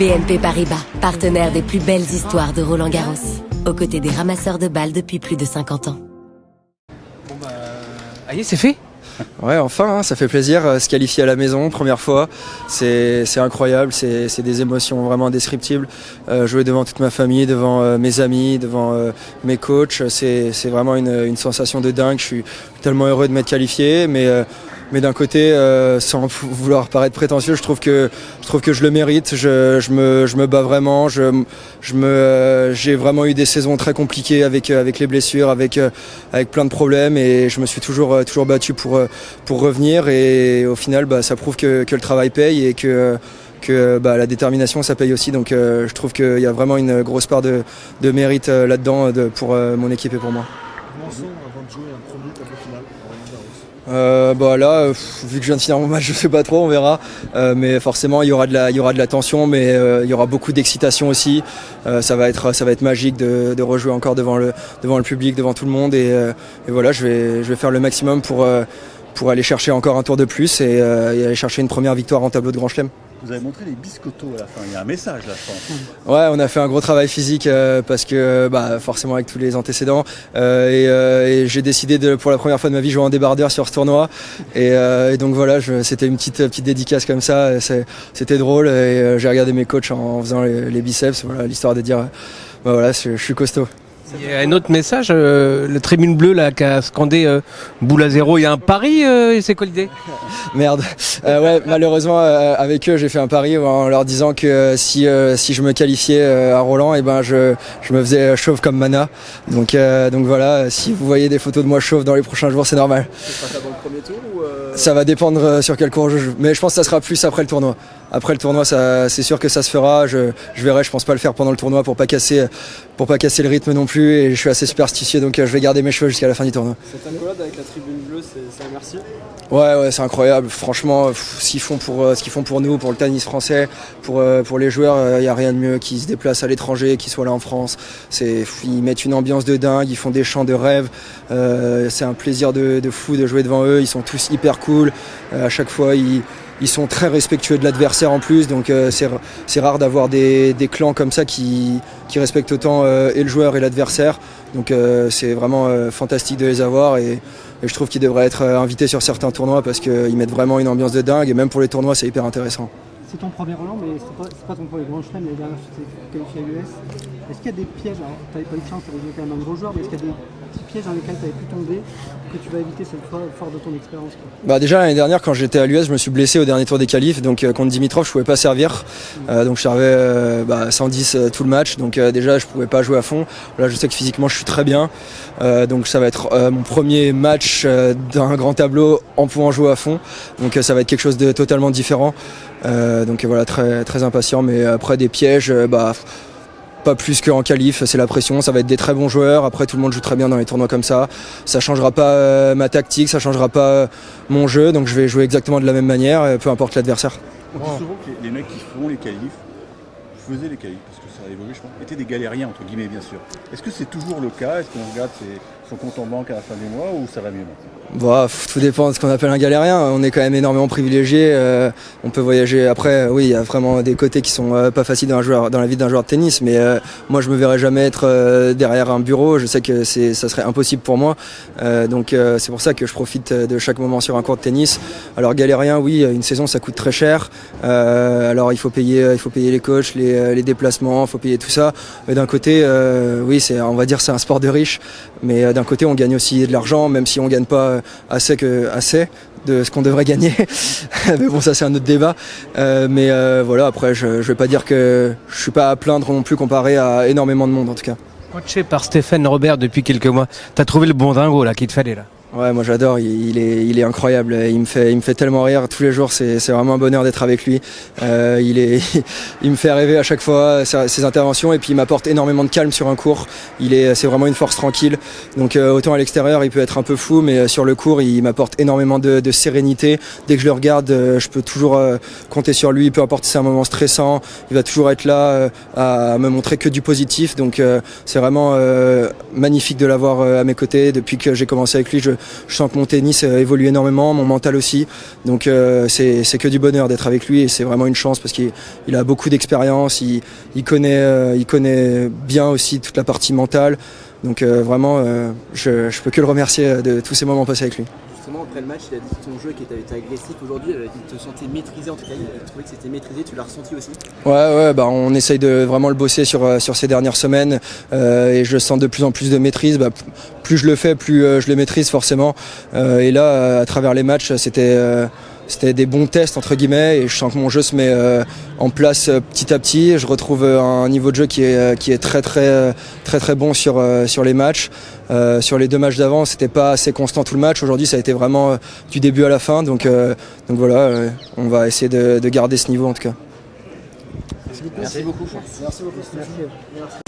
BNP Paribas, partenaire des plus belles histoires de Roland-Garros, aux côtés des ramasseurs de balles depuis plus de 50 ans. Bon allez, c'est fait. Ouais, enfin, hein, ça fait plaisir, se qualifier à la maison, première fois, c'est incroyable, c'est des émotions vraiment indescriptibles. Jouer devant toute ma famille, devant mes amis, devant mes coachs, c'est vraiment une sensation de dingue. Je suis tellement heureux de m'être qualifié, mais d'un côté, sans vouloir paraître prétentieux, je trouve que je le mérite. Je me bats vraiment. J'ai vraiment eu des saisons très compliquées avec les blessures, avec plein de problèmes, et je me suis toujours battu pour revenir. Et au final, ça prouve que le travail paye et que la détermination ça paye aussi. Donc je trouve qu'il y a vraiment une grosse part de mérite là-dedans pour mon équipe et pour moi. Avant de jouer un premier tableau final là, vu que je viens de finir mon match, je sais pas trop, on verra. Mais forcément, il y aura de la tension, mais il y aura beaucoup d'excitation aussi. Ça va être magique de rejouer encore devant le public, devant tout le monde. Et voilà, je vais faire le maximum pour aller chercher encore un tour de plus et aller chercher une première victoire en tableau de Grand Chelem. Vous avez montré les biscottos à la fin, il y a un message là, je pense. Ouais, on a fait un gros travail physique parce que forcément avec tous les antécédents et j'ai décidé pour la première fois de ma vie jouer en débardeur sur ce tournoi et donc voilà, c'était une petite dédicace comme ça, c'était drôle et j'ai regardé mes coachs en faisant les biceps, voilà, l'histoire de dire voilà, je suis costaud. Il y a un autre message, le tribune bleue là qui a scandé boule à zéro. Il y a un pari, c'est quoi l'idée? Merde. Ouais, malheureusement avec eux j'ai fait un pari en leur disant que si je me qualifiais à Roland, et je me faisais chauve comme Mana. Donc voilà, si vous voyez des photos de moi chauve dans les prochains jours, c'est normal. Ce sera ça dans le premier tour ou Ça va dépendre sur quel cours je joue, mais je pense que ça sera plus après le tournoi. Après le tournoi, c'est sûr que ça se fera. Je verrai, je pense pas le faire pendant le tournoi pour pas casser le rythme non plus. Et je suis assez superstitieux, donc je vais garder mes cheveux jusqu'à la fin du tournoi. Cette accolade avec la tribune bleue, c'est un merci. Ouais, c'est incroyable. Franchement, ce qu'ils font pour nous, pour le tennis français, pour les joueurs, il y a rien de mieux qu'ils se déplacent à l'étranger, qu'ils soient là en France. Ils mettent une ambiance de dingue, ils font des chants de rêve. C'est un plaisir de fou de jouer devant eux. Ils sont tous hyper cool. À chaque fois, ils sont très respectueux de l'adversaire en plus, donc c'est rare d'avoir des clans comme ça qui respectent autant et le joueur et l'adversaire. Donc c'est vraiment fantastique de les avoir et je trouve qu'ils devraient être invités sur certains tournois parce qu'ils mettent vraiment une ambiance de dingue et même pour les tournois c'est hyper intéressant. C'est ton premier Roland, mais c'est pas ton premier Grand Chelem, l'année dernière tu t'es qualifié à l'US. Est-ce qu'il y a des pièges, alors tu n'avais pas eu de chance, tu avais joué quand même un gros joueur, mais est-ce qu'il y a des petits pièges dans lesquels tu avais pu tomber que tu vas éviter cette fois, fort de ton expérience? Déjà l'année dernière quand j'étais à l'US, je me suis blessé au dernier tour des qualifs, donc contre Dimitrov je pouvais pas servir, donc je servais 110 tout le match, donc déjà je pouvais pas jouer à fond. Là je sais que physiquement je suis très bien, donc ça va être mon premier match d'un grand tableau en pouvant jouer à fond, donc ça va être quelque chose de totalement différent. Donc voilà, très, très impatient, mais après des pièges, pas plus qu'en qualif, c'est la pression, ça va être des très bons joueurs, après tout le monde joue très bien dans les tournois comme ça changera pas ma tactique, ça changera pas mon jeu, donc je vais jouer exactement de la même manière, peu importe l'adversaire. On dit souvent que les mecs qui font les qualifs, faisaient les qualifs, parce que ça a évolué, je pense, étaient des galériens, entre guillemets, bien sûr. Est-ce que c'est toujours le cas? Est-ce qu'on regarde son compte en banque à la fin du mois ou ça va mieux maintenant? Tout dépend de ce qu'on appelle un galérien. On est quand même énormément privilégié. On peut voyager. Après, oui, il y a vraiment des côtés qui sont pas faciles dans la vie d'un joueur de tennis. Mais moi, je me verrais jamais être derrière un bureau. Je sais que ça serait impossible pour moi. Donc c'est pour ça que je profite de chaque moment sur un court de tennis. Alors galérien, oui, une saison ça coûte très cher. Alors il faut payer les coachs, les déplacements, il faut payer tout ça. Mais d'un côté, oui, on va dire c'est un sport de riche. Mais d'un côté, on gagne aussi de l'argent, même si on gagne pas assez de ce qu'on devrait gagner. Mais bon, ça c'est un autre débat. Voilà, après, je vais pas dire que je suis pas à plaindre non plus comparé à énormément de monde en tout cas. Coaché par Stéphane Robert depuis quelques mois, t'as trouvé le bon dingo là qu'il te fallait là? Ouais, moi j'adore, il est incroyable, il me fait tellement rire tous les jours, c'est vraiment un bonheur d'être avec lui. Il me fait rêver à chaque fois ses interventions et puis il m'apporte énormément de calme sur un court. C'est vraiment une force tranquille. Donc autant à l'extérieur, il peut être un peu fou, mais sur le court, il m'apporte énormément de sérénité. Dès que je le regarde, je peux toujours compter sur lui, peu importe si c'est un moment stressant, il va toujours être là à me montrer que du positif. Donc c'est vraiment magnifique de l'avoir à mes côtés depuis que j'ai commencé avec lui. Je sens que mon tennis évolue énormément, mon mental aussi. Donc c'est que du bonheur d'être avec lui et c'est vraiment une chance parce qu'il a beaucoup d'expérience, il connaît bien aussi toute la partie mentale. Donc vraiment, je peux que le remercier de tous ces moments passés avec lui. Justement, après le match, il a dit que ton jeu qui était agressif aujourd'hui, il te sentait maîtrisé, en tout cas, il trouvait que c'était maîtrisé, tu l'as ressenti aussi? Ouais, bah, on essaye de vraiment le bosser sur ces dernières semaines et je sens de plus en plus de maîtrise. Bah, plus je le fais, plus je le maîtrise forcément. Et là, à travers les matchs, c'était des bons tests entre guillemets et je sens que mon jeu se met en place petit à petit. Je retrouve un niveau de jeu qui est très bon sur les matchs. Sur les 2 matchs d'avant, c'était pas assez constant tout le match. Aujourd'hui, ça a été vraiment du début à la fin. Donc voilà, on va essayer de garder ce niveau en tout cas. Merci beaucoup. Merci beaucoup. Merci.